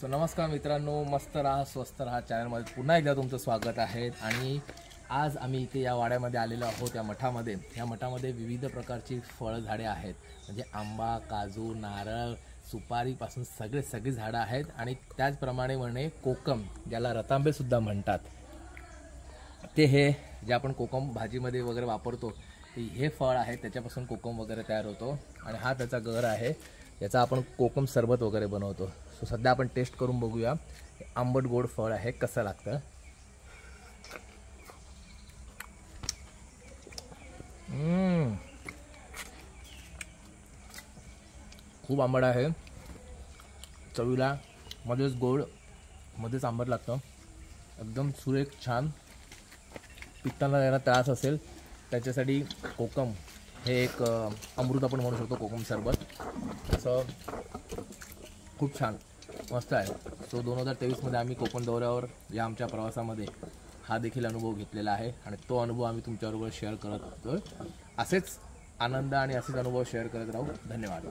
So नमस्कार मित्रांनो, मस्त राहा स्वस्त राहा चॅनलमध्ये पुन्हा एकदा तुमचं स्वागत आहे। आणि आज आम्ही इथे या वाड्यामध्ये आलेलो आहोत। या मठामध्ये विविध प्रकारची फळझाडे आहेत, म्हणजे आंबा, काजू, नारळ, सुपारीपासून सगळी झाडं आहेत। आणि त्याचप्रमाणे म्हणे कोकम, ज्याला रतांबे सुद्धा म्हणतात, ते हे जे आपण कोकम भाजीमध्ये वगैरे वापरतो ते हे फळ आहे, त्याच्यापासून कोकम वगैरे तयार होतो। आणि हा त्याचा गर आहे, याचा आपण कोकम सरबत वगैरे बनवतो। सो सध्या आपण टेस्ट करून बघूया आंबट गोड फळ आहे कसं लागतं। खूप आंबट आहे, चवीला मध्येच गोड मध्येच आंबट लागतं, एकदम सुरेख छान। पित्ताला ज्याला त्रास असेल त्याच्यासाठी कोकम हे एक अमृत आपण म्हणू शकतो, कोकम सरबत असं खूप छान मस्त आहे। सो 2023मध्ये आम्ही कोकण दौऱ्यावर या आमच्या प्रवासामध्ये हा देखील अनुभव घेतलेला आहे आणि तो अनुभव आम्ही तुमच्याबरोबर शेअर करत होतो। असेच आनंद आणि असेच अनुभव शेअर करत राहू। धन्यवाद।